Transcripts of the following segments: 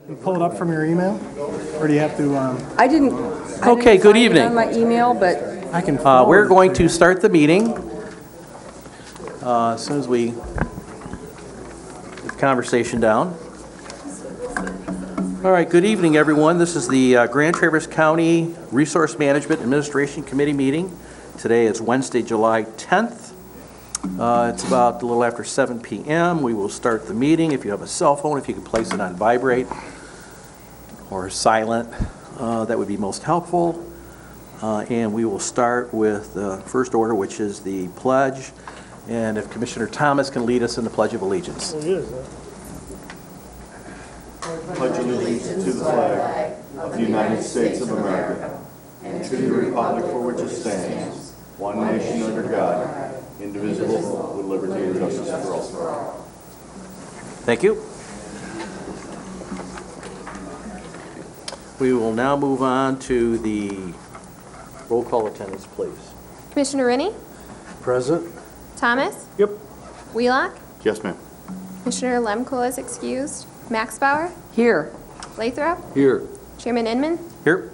You pull it up from your email, or do you have to? I didn't. Okay, good find it evening. on my email, but I can. We're going to start the meeting as soon as we get the conversation down. All right, good evening, everyone. This is the Grand Traverse County Resource Management Administration Committee meeting. Today is Wednesday, July 10th. It's about a little after 7 p.m. We will start the meeting. If you have a cell phone, if you can place it on vibrate or silent, that would be most helpful. And we will start with the first order, which is the pledge. And if Commissioner Thomas can lead us in the Pledge of Allegiance. Pledge allegiance to the flag of the United States of America and to the republic for which it stands, one nation under God, indivisible, with liberty and justice for all. Thank you. We will now move on to the roll call attendance, please. Commissioner Rennie? Present. Thomas? Yep. Wheelock? Yes, ma'am. Commissioner Lemko is excused. Max Bauer? here. Lathrop? Here. Chairman Inman? Here.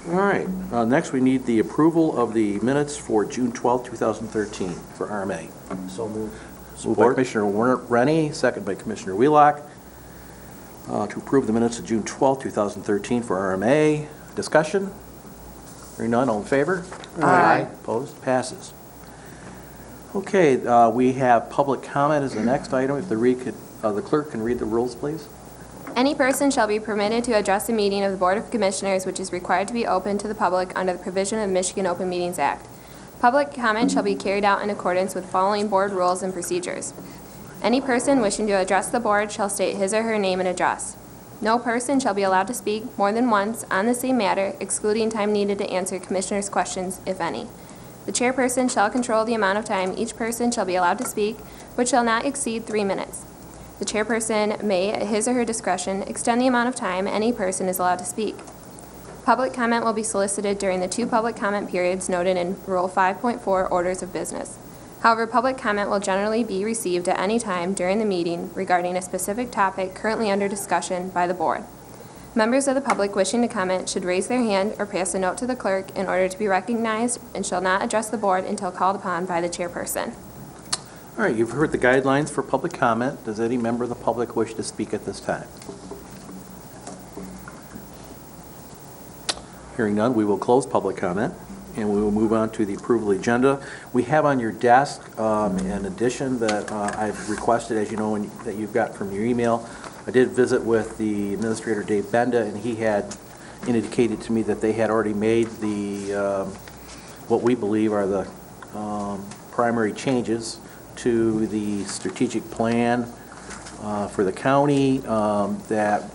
All right. Next, we need the approval of the minutes for June 12, 2013 for RMA. So moved. Moved by Commissioner Rennie, second by Commissioner Wheelock, to approve the minutes of June 12, 2013 for RMA. Discussion? Hearing none, all in favor? Aye. Opposed? Passes. Okay, we have public comment as the next item. If the clerk can read the rules, please. Any person shall be permitted to address a meeting of the Board of Commissioners which is required to be open to the public under the provision of Michigan Open Meetings Act. Public comment shall be carried out in accordance with following board rules and procedures. Any person wishing to address the board shall state his or her name and address. No person shall be allowed to speak more than once on the same matter, excluding time needed to answer commissioners' questions, if any. The chairperson shall control the amount of time each person shall be allowed to speak, which shall not exceed 3 minutes. The chairperson may, at his or her discretion, extend the amount of time any person is allowed to speak. Public comment will be solicited during the 2 public comment periods noted in Rule 5.4 Orders of Business. However, public comment will generally be received at any time during the meeting regarding a specific topic currently under discussion by the board. Members of the public wishing to comment should raise their hand or pass a note to the clerk in order to be recognized and shall not address the board until called upon by the chairperson. All right, you've heard the guidelines for public comment. Does any member of the public wish to speak at this time? Hearing none, we will close public comment, and we will move on to the approval agenda. We have on your desk an addition that I've requested, as you know, that you've got from your email. I did visit with the administrator, Dave Benda, and he had indicated to me that they had already made the what we believe are the primary changes to the strategic plan for the county that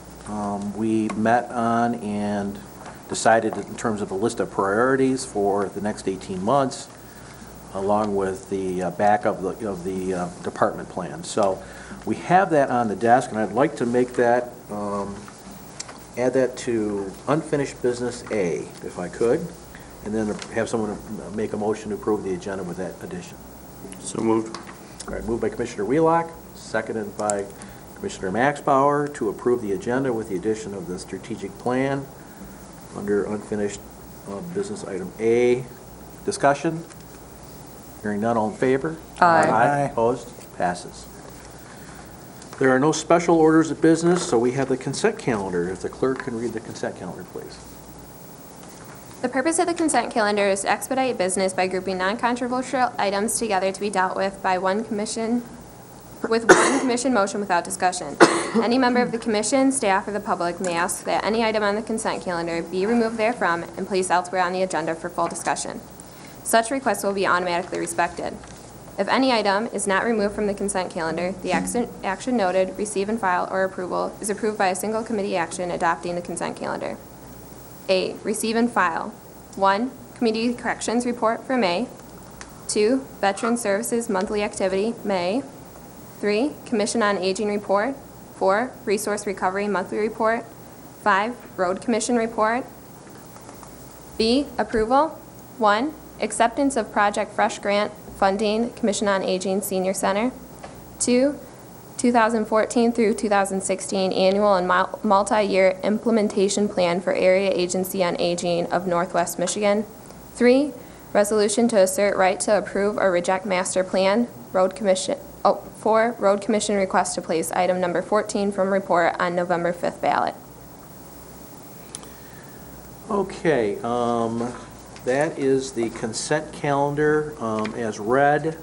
we met on and decided in terms of a list of priorities for the next 18 months, along with the back of the department plan. So we have that on the desk, and I'd like to make that, add that to unfinished business A, if I could, and then have someone make a motion to approve the agenda with that addition. So moved. All right, moved by Commissioner Wheelock, seconded by Commissioner Max Bauer to approve the agenda with the addition of the strategic plan under unfinished business item A. Discussion? Hearing none, all in favor? Aye. Aye. Opposed? Passes. There are no special orders of business, so we have the consent calendar. If the clerk can read the consent calendar, please. The purpose of the consent calendar is to expedite business by grouping non-controversial items together to be dealt with by one commission motion without discussion. Any member of the commission, staff, or the public may ask that any item on the consent calendar be removed therefrom and placed elsewhere on the agenda for full discussion. Such requests will be automatically respected. If any item is not removed from the consent calendar, the action noted, receive and file, or approval is approved by a single committee action adopting the consent calendar. A. Receive and file. 1. Community Corrections Report for May. 2. Veteran Services Monthly Activity, May. 3. Commission on Aging Report. 4. Resource Recovery Monthly Report. 5. Road Commission Report. B. Approval. 1. Acceptance of Project Fresh Grant Funding, Commission on Aging Senior Center. 2. 2014 through 2016 Annual and Multi-Year Implementation Plan for Area Agency on Aging of Northwest Michigan. 3, resolution to assert right to approve or reject master plan. 4, Road Commission request to place item number 14 from report on November 5th ballot. Okay, that is the consent calendar as read.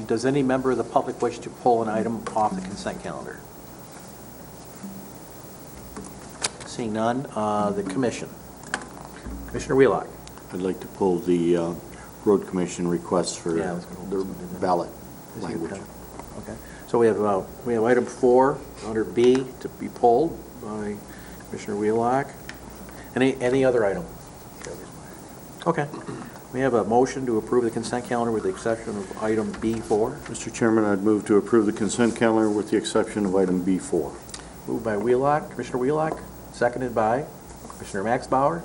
Does any member of the public wish to pull an item off the consent calendar? Seeing none, the commission. Commissioner Wheelock. I'd like to pull the road commission requests for Yeah, I was gonna the do that. ballot Is he language. okay? Okay, so we have item 4 under B to be pulled by Commissioner Wheelock. Any other item? Okay, we have a motion to approve the consent calendar with the exception of item B4. Mr. Chairman, I'd move to approve the consent calendar with the exception of item B4. Moved by Wheelock, Commissioner Wheelock, seconded by Commissioner Max Bauer,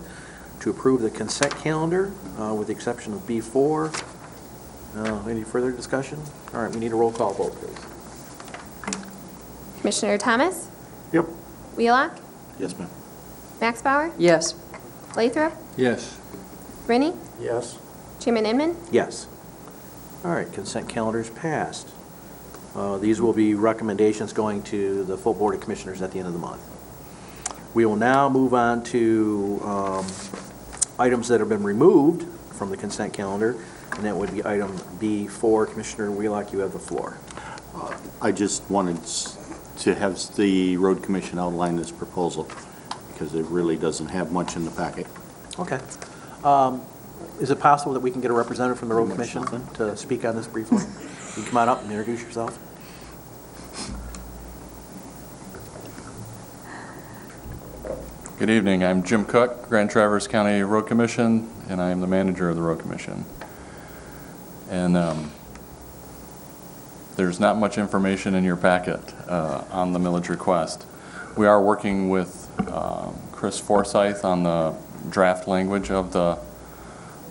to approve the consent calendar with the exception of B4. Any further discussion? All right, we need a roll call vote, please. Commissioner Thomas? Yep. Wheelock? Yes, ma'am. Max Bauer? Yes. Lathrop? Yes. Rennie? Yes. Chairman Inman? Yes. All right, consent calendar is passed. These will be recommendations going to the full Board of Commissioners at the end of the month. We will now move on to items that have been removed from the consent calendar, and that would be item B4. Commissioner Wheelock, you have the floor. I just wanted to have the road commission outline this proposal because it really doesn't have much in the packet. Okay. Is it possible that we can get a representative from the Road Commission to speak on this briefly? You can come on up and introduce yourself. Good evening. I'm Jim Cook, Grand Traverse County Road Commission, and I am the manager of the Road Commission. And there's not much information in your packet on the millage request. We are working with Chris Forsyth on the draft language of the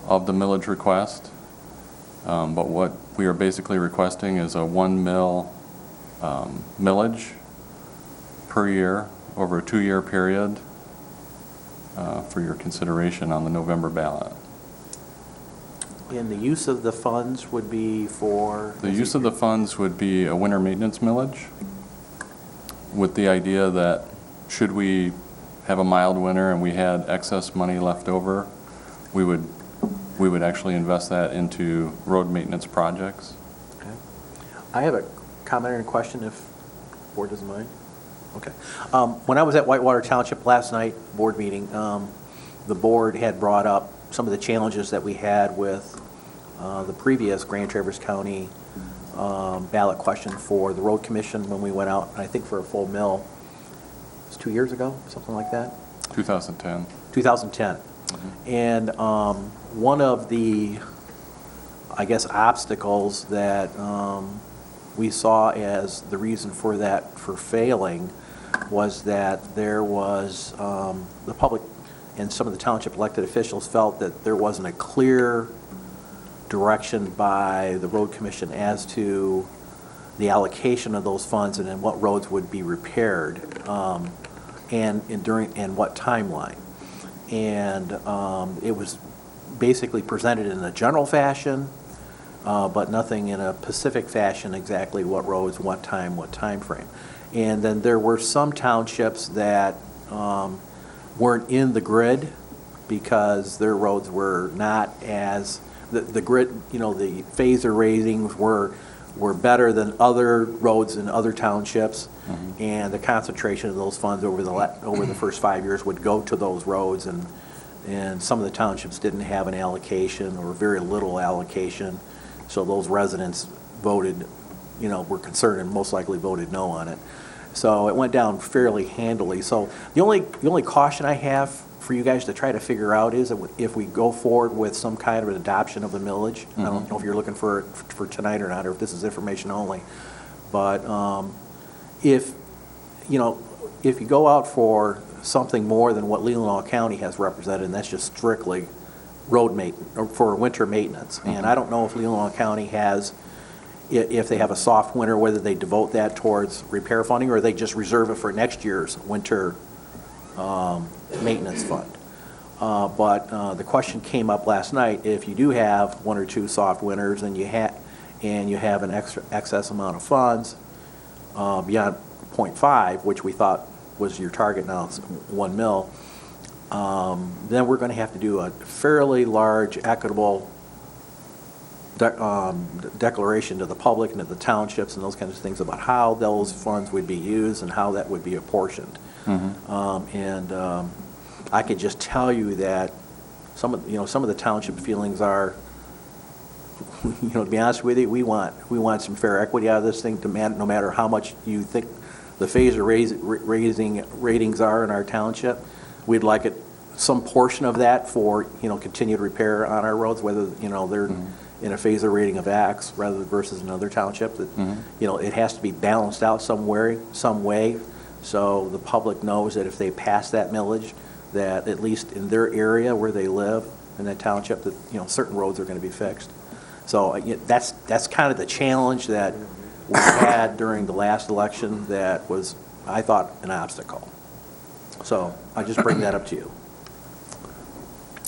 millage request. But what we are basically requesting is a 1 mil millage per year over a 2-year period for your consideration on the November ballot. And the use of the funds would be for? The use of the funds would be a winter maintenance millage with the idea that should we have a mild winter and we had excess money left over, we would actually invest that into road maintenance projects. Okay. I have a comment and a question if the board doesn't mind. Okay. When I was at Whitewater Township last night, board meeting, the board had brought up some of the challenges that we had with the previous Grand Traverse County ballot question for the Road Commission when we went out, I think for a full mill. It was 2 years ago, something like that? 2010. 2010. And one of the, I guess, obstacles that we saw as the reason for that, for failing, was that there was, the public and some of the township elected officials felt that there wasn't a clear direction by the Road Commission as to the allocation of those funds and then what roads would be repaired and what timeline. And it was basically presented in a general fashion, but nothing in a specific fashion exactly what roads, what time frame. And then there were some townships that weren't in the grid because their roads were not as, the grid, the phaser ratings were better than other roads in other townships. And the concentration of those funds over the first 5 years would go to those roads, and some of the townships didn't have an allocation or very little allocation, so those residents voted, were concerned and most likely voted no on it. So it went down fairly handily. So the only caution I have for you guys to try to figure out is that if we go forward with some kind of an adoption of the millage, I don't know if you're looking for tonight or not, or if this is information only, but if you go out for something more than what Leelanau County has represented, and that's just strictly road maintenance, or for winter maintenance, and I don't know if Leelanau County has if they have a soft winter, whether they devote that towards repair funding or they just reserve it for next year's winter maintenance fund. But the question came up last night, if you do have 1 or 2 soft winters and you have an excess amount of funds beyond 0.5, which we thought was your target, now it's 1 mil, then we're going to have to do a fairly large equitable declaration to the public and to the townships and those kinds of things about how those funds would be used and how that would be apportioned. I could just tell you that some of the township feelings are, to be honest with you, we want some fair equity out of this thing, no matter how much you think the phaser ratings are in our township. We'd like some portion of that for, continued repair on our roads, whether, they're in a phaser rating of X versus another township. That, it has to be balanced out some way, so the public knows that if they pass that millage, that at least in their area where they live, in that township, that, certain roads are going to be fixed. So that's kind of the challenge that we had during the last election that was, I thought, an obstacle. So I just bring that up to you.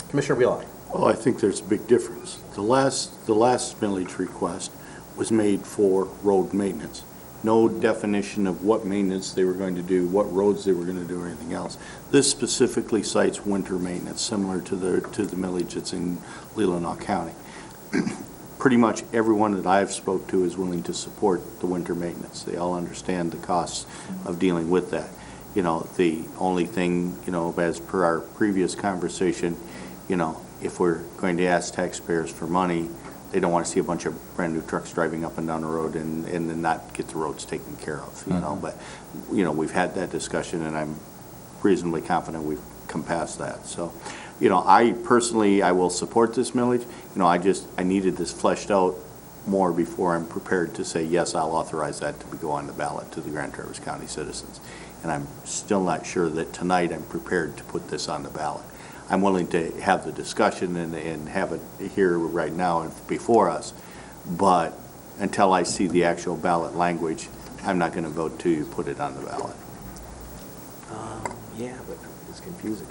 Commissioner Wheelock. Well, I think there's a big difference. The last millage request was made for road maintenance. No definition of what maintenance they were going to do, what roads they were going to do, or anything else. This specifically cites winter maintenance, similar to the millage that's in Leelanau County. Pretty much everyone that I've spoke to is willing to support the winter maintenance. They all understand the costs of dealing with that. The only thing, as per our previous conversation, if we're going to ask taxpayers for money, they don't want to see a bunch of brand-new trucks driving up and down the road and then not get the roads taken care of, But, we've had that discussion, and I'm reasonably confident we've come past that. So, I personally, I will support this millage. I needed this fleshed out more before I'm prepared to say, yes, I'll authorize that to go on the ballot to the Grand Traverse County citizens. And I'm still not sure that tonight I'm prepared to put this on the ballot. I'm willing to have the discussion and have it here right now and before us, but until I see the actual ballot language, I'm not going to vote to put it on the ballot. Yeah, but it's confusing.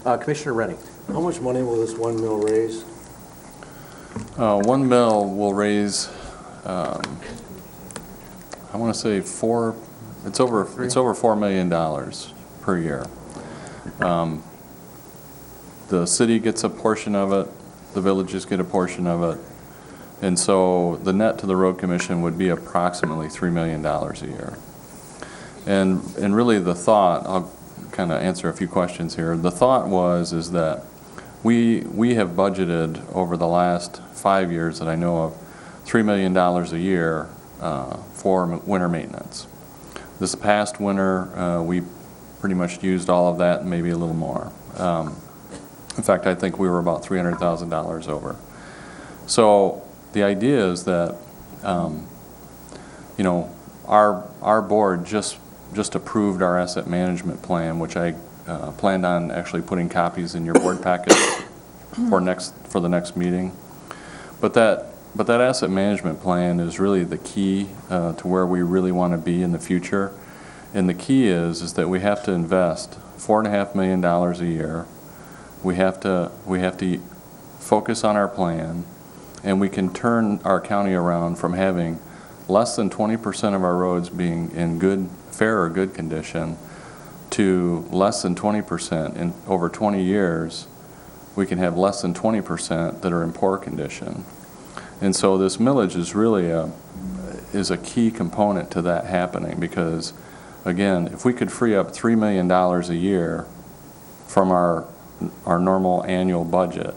Commissioner Rennie. How much money will this 1 mil raise? 1 mil will raise, I want to say it's over $4 million per year. The city gets a portion of it, the villages get a portion of it, and so the net to the road commission would be approximately $3 million a year. And really the thought, I'll kind of answer a few questions here. The thought is that we have budgeted over the last 5 years that I know of $3 million a year for winter maintenance. This past winter, we pretty much used all of that and maybe a little more. In fact, I think we were about $300,000 over. So the idea is that, our board just approved our asset management plan, which I planned on actually putting copies in your board packet for the next meeting. But that asset management plan is really the key to where we really want to be in the future. And the key is that we have to invest $4.5 million a year. We have to focus on our plan, and we can turn our county around from having less than 20% of our roads being in fair or good condition to less than 20%. In over 20 years, we can have less than 20% that are in poor condition. And so this millage is really a key component to that happening, because again, if we could free up $3 million a year from our normal annual budget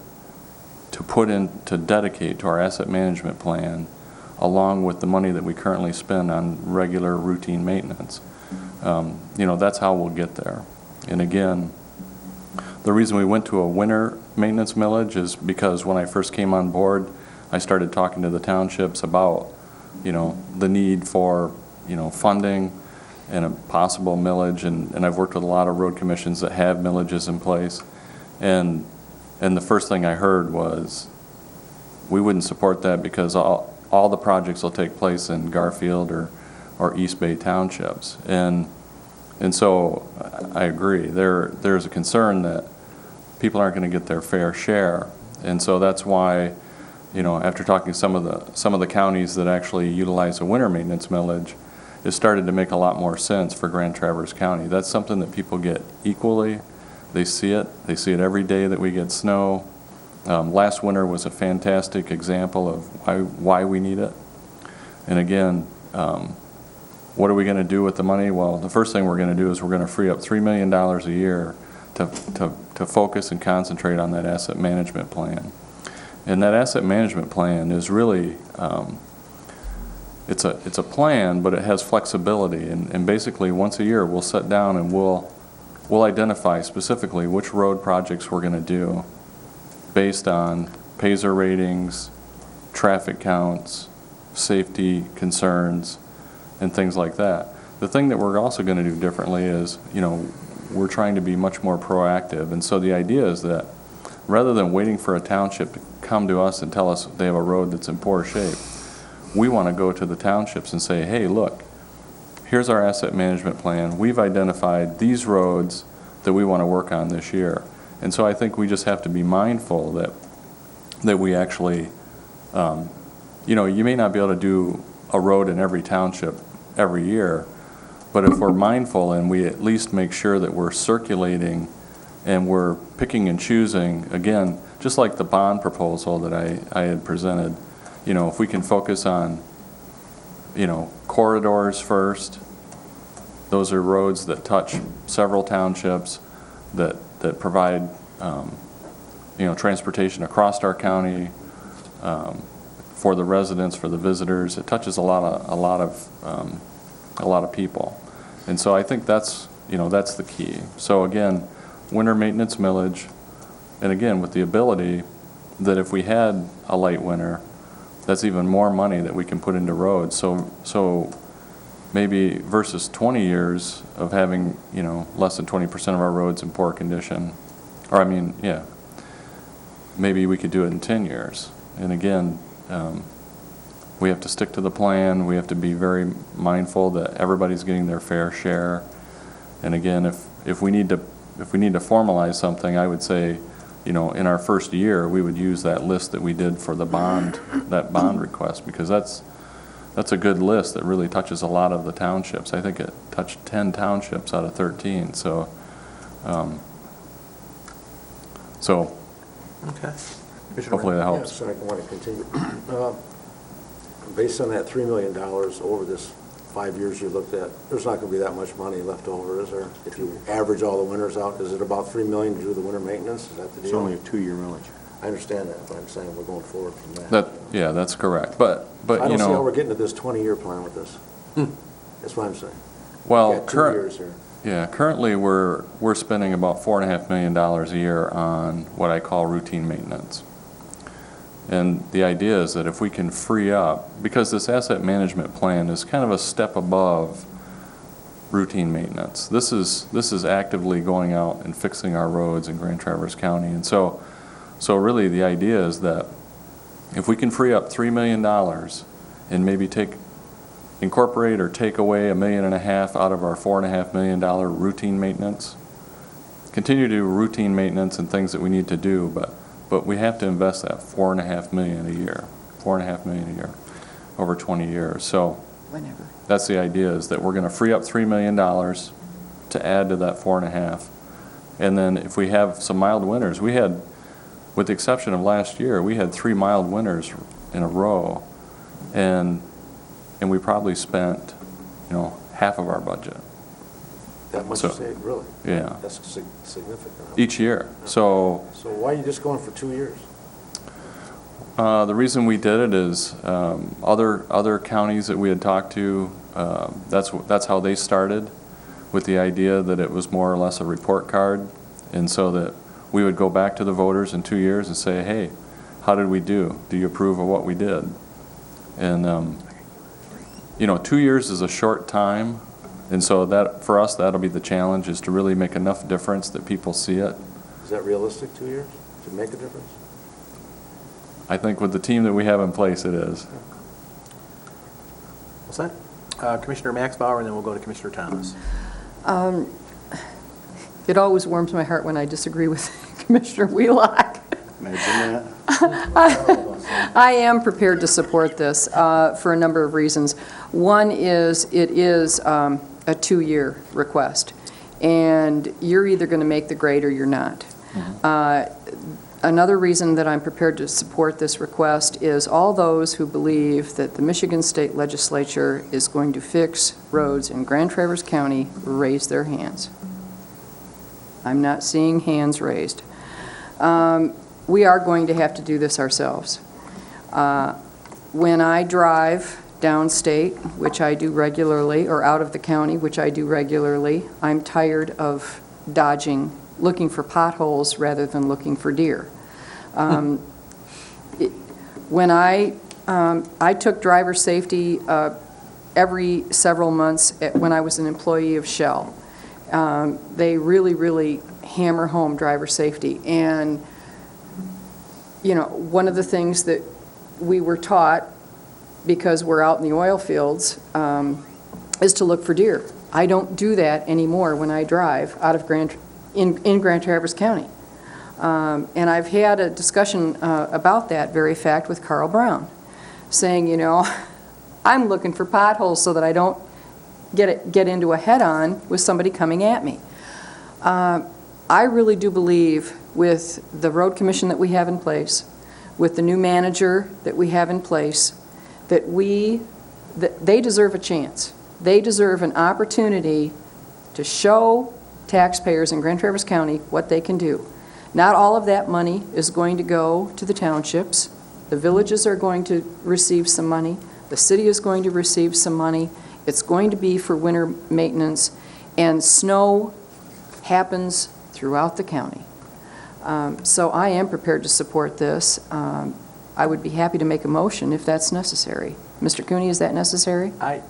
to dedicate to our asset management plan, along with the money that we currently spend on regular routine maintenance, that's how we'll get there. And again, the reason we went to a winter maintenance millage is because when I first came on board, I started talking to the townships about, the need for, funding and a possible millage, and I've worked with a lot of road commissions that have millages in place. And the first thing I heard was, we wouldn't support that because all all the projects will take place in Garfield or East Bay townships. And so I agree. There's a concern that people aren't going to get their fair share. And so that's why, after talking to some of the counties that actually utilize a winter maintenance millage, it started to make a lot more sense for Grand Traverse County. That's something that people get equally. They see it. They see it every day that we get snow. Last winter was a fantastic example of why we need it. And again, what are we going to do with the money? Well, the first thing we're going to do is we're going to free up $3 million a year to focus and concentrate on that asset management plan. And that asset management plan is really, it's a plan, but it has flexibility. And basically, once a year, we'll sit down and we'll identify specifically which road projects we're going to do based on Payzer ratings, traffic counts, safety concerns, and things like that. The thing that we're also going to do differently is, we're trying to be much more proactive. And so the idea is that rather than waiting for a township to come to us and tell us they have a road that's in poor shape, we want to go to the townships and say, hey, look, here's our asset management plan. We've identified these roads that we want to work on this year. And so I think we just have to be mindful that we actually, you may not be able to do a road in every township every year, but if we're mindful and we at least make sure that we're circulating and we're picking and choosing, again, just like the bond proposal that I had presented, if we can focus on, corridors first, those are roads that touch several townships that provide, transportation across our county, for the residents, for the visitors. It touches a lot of people. And so I think that's the key. So again, winter maintenance millage, and again, with the ability that if we had a light winter, that's even more money that we can put into roads. So maybe versus 20 years of having, less than 20% of our roads in poor condition, maybe we could do it in 10 years. And again, we have to stick to the plan. We have to be very mindful that everybody's getting their fair share. And again, if we need to formalize something, I would say, in our first year, we would use that list that we did for the bond, that bond request, because that's a good list that really touches a lot of the townships. I think it touched 10 townships out of 13. So, Okay. hopefully that helps. Yes, I want to continue. Based on that $3 million over this 5 years you looked at, there's not going to be that much money left over, is there? If you average all the winters out, is it about $3 million to do the winter maintenance? Is that the deal? It's only a 2-year millage. I understand that, but I'm saying we're going forward from that. That's correct. But I don't see how we're getting to this 20-year plan with this. That's what I'm saying. well, We got 2 years here. currently we're spending about $4.5 million a year on what I call routine maintenance. And the idea is that if we can free up, because this asset management plan is kind of a step above routine maintenance. This is actively going out and fixing our roads in Grand Traverse County. And so really the idea is that if we can free up $3 million and maybe incorporate or take away $1.5 million out of our $4.5 million routine maintenance, continue to do routine maintenance and things that we need to do, but we have to invest that $4.5 million a year over 20 years. So Whenever. that's the idea, is that we're going to free up $3 million to add to that 4.5. And then if we have some mild winters, we had, with the exception of last year, we had 3 mild winters in a row, and we probably spent, half of our budget That much So- to say, really? Yeah. That's significant. each year. So So why are you just going for 2 years? the reason we did it is other counties that we had talked to, that's how they started, with the idea that it was more or less a report card, and so that we would go back to the voters in 2 years and say, hey, how did we do? Do you approve of what we did? And 2 years is a short time, and so that, for us, that'll be the challenge, is to really make enough difference that people see it. Is that realistic, 2 years, to make a difference? I think with the team that we have in place, it is. What's that? Commissioner Maxbauer, and then we'll go to Commissioner Thomas. It always warms my heart when I disagree with Commissioner Wheelock. Imagine that. I am prepared to support this for a number of reasons. One is it is a 2-year request, and you're either going to make the grade or you're not. Another reason that I'm prepared to support this request is all those who believe that the Michigan State Legislature is going to fix roads in Grand Traverse County raise their hands. I'm not seeing hands raised. We are going to have to do this ourselves. When I drive downstate, which I do regularly, or out of the county, which I do regularly, I'm tired of dodging, looking for potholes rather than looking for deer. When I took driver safety every several months when I was an employee of Shell. They really, really hammer home driver safety. And, you know, one of the things that we were taught, because we're out in the oil fields, is to look for deer. I don't do that anymore when I drive out of in Grand Traverse County. And I've had a discussion about that very fact with Carl Brown, saying, you know, I'm looking for potholes so that I don't get into a head-on with somebody coming at me. I really do believe with the road commission that we have in place, with the new manager that we have in place, that they deserve a chance. They deserve an opportunity to show taxpayers in Grand Traverse County what they can do. Not all of that money is going to go to the townships. The villages are going to receive some money. The city is going to receive some money. It's going to be for winter maintenance, and snow happens throughout the county. So I am prepared to support this. I would be happy to make a motion if that's necessary. Mr. Cooney, is that necessary? I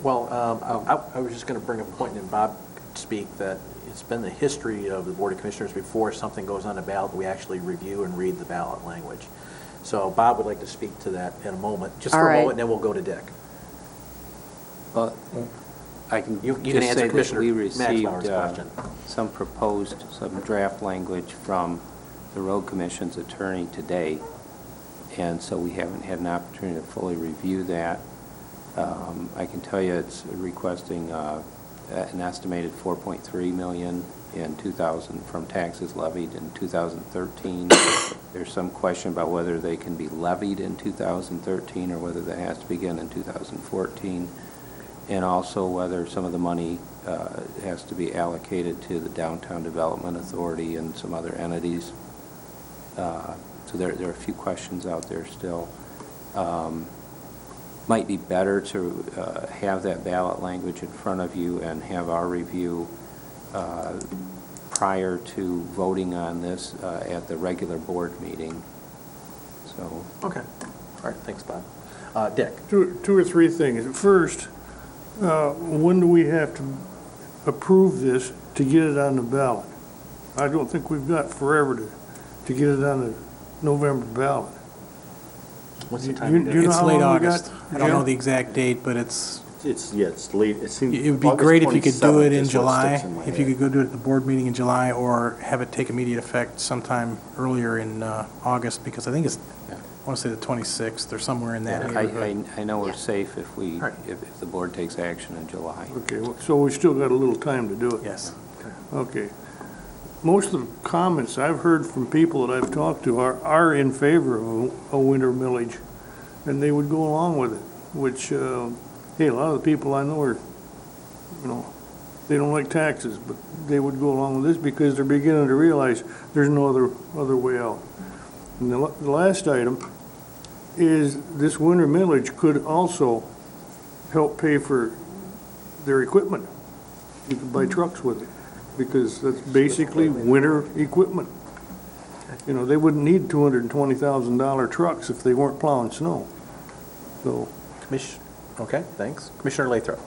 was just going to bring up a point, and Bob could speak, that it's been the history of the Board of Commissioners before something goes on a ballot, we actually review and read the ballot language. So Bob would like to speak to that in a moment, just for a moment, and then we'll go to Dick. Well, I can You can just answer say that Commissioner we Maxbauer's received question. some draft language from the road commission's attorney today, and so we haven't had an opportunity to fully review that. I can tell you it's requesting an estimated $4.3 million in 2000 from taxes levied in 2013. There's some question about whether they can be levied in 2013 or whether that has to begin in 2014, and also whether some of the money has to be allocated to the Downtown Development Authority and some other entities. So there are a few questions out there still. Might be better to have that ballot language in front of you and have our review prior to voting on this at the regular board meeting. So. Okay. All right, thanks, Bob. Dick? Two or three things. First, when do we have to approve this to get it on the ballot? I don't think we've got forever to get it on the November ballot. What's the time? Do you know It's how late long we got? August. I don't know the exact date, but it's, It's late. It seems. it would be August great if you could do it 27th in is what July, sticks in my if you head. could go do it at the board meeting in July, or have it take immediate effect sometime earlier in August, because I think it's, I want to say the 26th or somewhere in that neighborhood. I know we're safe if we, Right. if the board takes action in July. Okay, so we still got a little time to do it. Yes. Okay. Most of the comments I've heard from people that I've talked to are in favor of a winter millage, and they would go along with it, which, hey, a lot of the people I know are, you know, they don't like taxes, but they would go along with this because they're beginning to realize there's no other way out. And the last item is this winter millage could also help pay for their equipment. You could buy trucks with it, because that's basically winter equipment. You know, they wouldn't need $220,000 trucks if they weren't plowing snow. So, Okay, thanks. Commissioner Lathrop?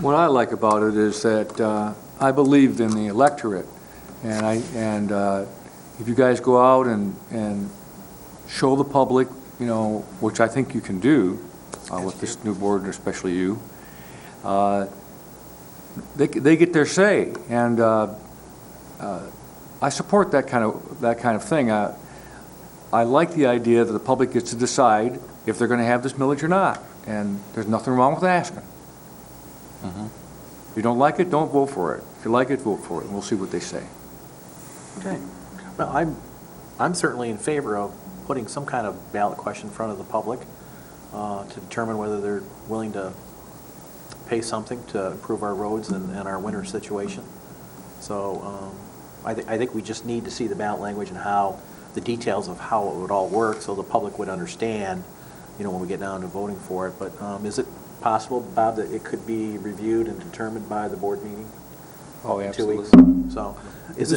What I like about it is that I believed in the electorate, and if you guys go out and show the public, you know, which I think you can do, with this new board, and especially you. They get their say, and I support that kind of thing. I like the idea that the public gets to decide if they're going to have this millage or not, and there's nothing wrong with asking. If you don't like it, don't vote for it. If you like it, vote for it, and we'll see what they say. Okay. Well, I'm certainly in favor of putting some kind of ballot question in front of the public to determine whether they're willing to pay something to improve our roads and our winter situation. So I think we just need to see the ballot language and how, the details of how it would all work so the public would understand, when we get down to voting for it. But is it possible, Bob, that it could be reviewed and determined by the board meeting? Oh, in 2 weeks? absolutely. So is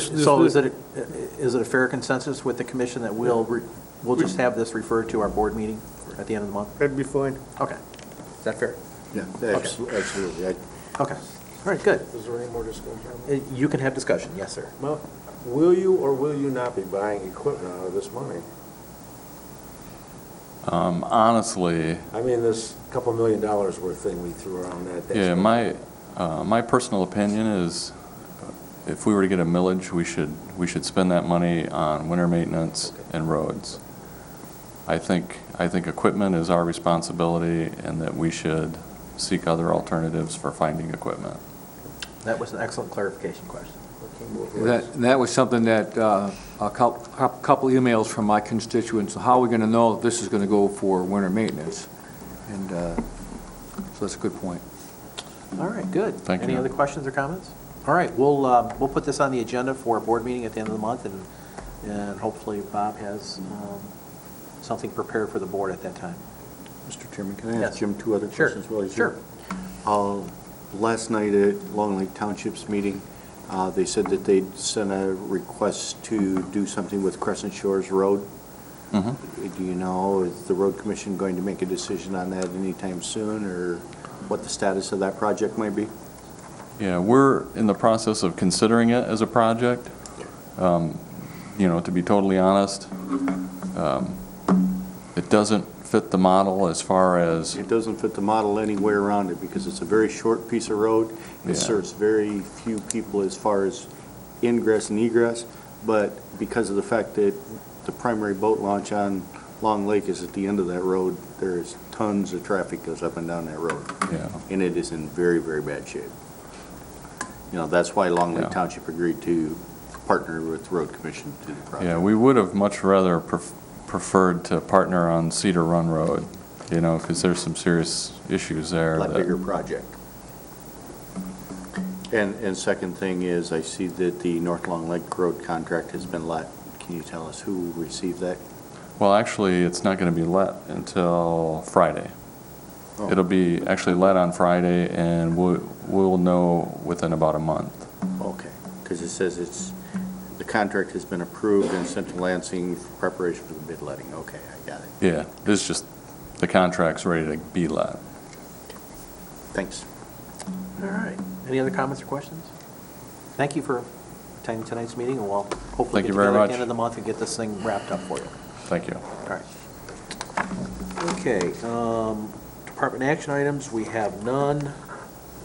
it a fair consensus with the commission that we'll just have this referred to our board meeting at the end of the month? That'd be fine. Okay. Is that fair? Yeah, absolutely. Okay. All right, good. Is there any more discussion? You can have discussion. Yes, sir. Well, will you or will you not be buying equipment out of this money? Honestly, I mean, this $2 million worth thing we threw around that. yeah, my personal opinion is if we were to get a millage, we should spend that money on winter maintenance and roads. I think equipment is our responsibility and that we should seek other alternatives for finding equipment. That was an excellent clarification question. That was something that a couple emails from my constituents. How are we going to know if this is going to go for winter maintenance? And so that's a good point. All right, good. Thank you. Any other questions or comments? All right, we'll put this on the agenda for a board meeting at the end of the month, and hopefully Bob has something prepared for the board at that time. Mr. Chairman, can I Yes. ask Jim two other Sure. questions while he's Sure. here? Last night at Long Lake Township's meeting, they said that they'd sent a request to do something with Crescent Shores Road. Do you know, is the road commission going to make a decision on that anytime soon, or what the status of that project might be? Yeah, we're in the process of considering it as a project. To be totally honest, it doesn't fit the model as far as... It doesn't fit the model anywhere around it because it's a very short piece of road. It Yeah. serves very few people as far as ingress and egress, but because of the fact that the primary boat launch on Long Lake is at the end of that road, there's tons of traffic goes up and down that road. Yeah. And it is in very, very bad shape. That's why Long Lake Yeah. Township agreed to partner with the Road Commission to do the project. Yeah, we would have much rather preferred to partner on Cedar Run Road, because there's some serious issues there. A lot bigger project. And second thing is, I see that the North Long Lake Road contract has been let. Can you tell us who received that? Well, actually, it's not going to be let until Friday. Oh. It'll be actually let on Friday, and we'll know within about a month. Okay, because it says the contract has been approved and sent to Lansing for preparation for the bid letting. Okay, I got it. Yeah, this is just, the contract's ready to be let. Thanks. All right. Any other comments or questions? Thank you for attending tonight's meeting, and we'll hopefully Thank get you very together at much. the end of the month and get this thing wrapped up for you. Thank you. All right. Okay, department action items, we have none.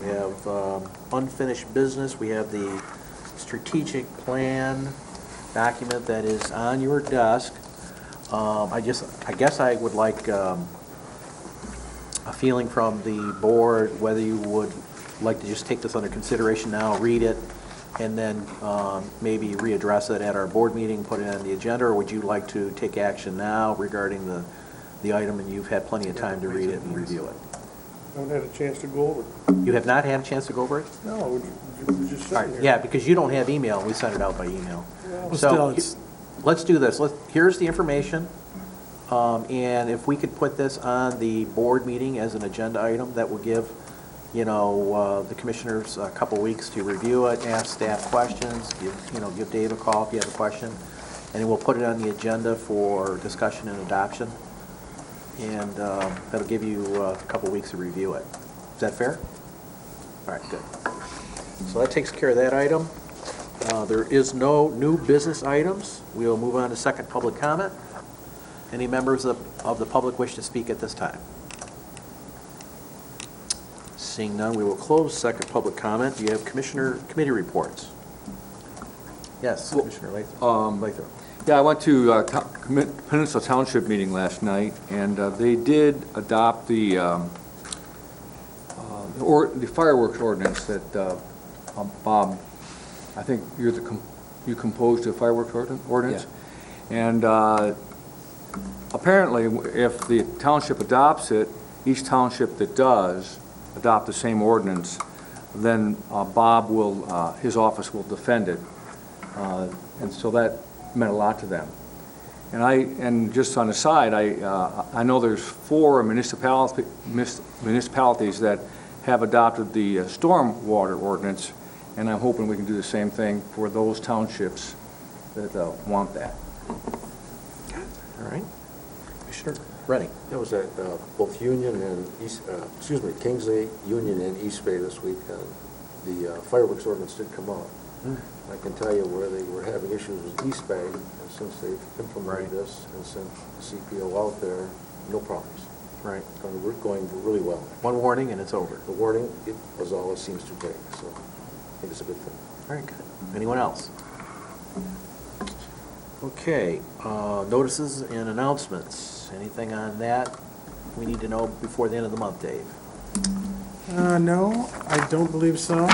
We have unfinished business. We have the strategic plan document that is on your desk. I guess I would like a feeling from the board, whether you would like to just take this under consideration now, read it, and then maybe readdress it at our board meeting, put it on the agenda, or would you like to take action now regarding the item, and you've had plenty of time to read it and review it? I haven't had a chance to go over it. You have not had a chance to go over it? No, it was just All right, sitting yeah, there. because you don't have email, we sent it out by email. Well, So, still, it's, let's do this, here's the information, and if we could put this on the board meeting as an agenda item, that would give, the commissioners a couple weeks to review it, ask staff questions, give Dave a call if you have a question, and then we'll put it on the agenda for discussion and adoption, and that'll give you a couple weeks to review it. Is that fair? All right, good. So that takes care of that item. There is no new business items. We'll move on to second public comment. Any members of the public wish to speak at this time? Seeing none, we will close second public comment. Do you have commissioner committee reports? Yes, Commissioner Lathrop. Yeah, I went to Peninsula Township meeting last night, and they did adopt the fireworks ordinance that, Bob, I think you composed the fireworks ordinance? And apparently, if the township adopts it, each township that does adopt the same ordinance, then Bob will, his office will defend it. And so that meant a lot to them. And just on the side, I know there's 4 municipalities that have adopted the stormwater ordinance, and I'm hoping we can do the same thing for those townships that want that. All right. Commissioner Ready. It was at both Union and Kingsley, Union, and East Bay this week. The fireworks ordinance did come out. I can tell you where they were having issues with East Bay, and since they've implemented this and sent the CPO out there, no problems. Right. We're going really well. One warning and it's over. The warning, it was all it seems to take, so I think it's a good thing. Very good. Anyone else? Okay, notices and announcements. Anything on that we need to know before the end of the month, Dave? No, I don't believe so.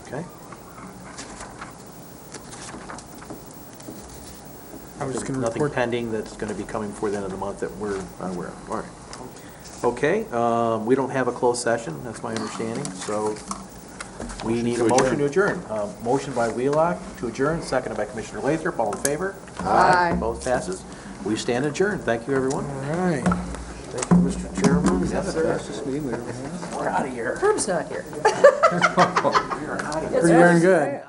Okay. I was just going to Nothing report. pending that's going to be coming before the end of the month that we're aware of. All right. Okay, we don't have a closed session, that's my understanding, so we need a motion to adjourn. Motion by Wheelock to adjourn, seconded by Commissioner Lathrop. All in favor? Aye. Both passes. We stand adjourned. Thank you, everyone. All right. Thank you, Mr. Chairman. Yes, sir. We're out of here. Herb's not here. Pretty darn good.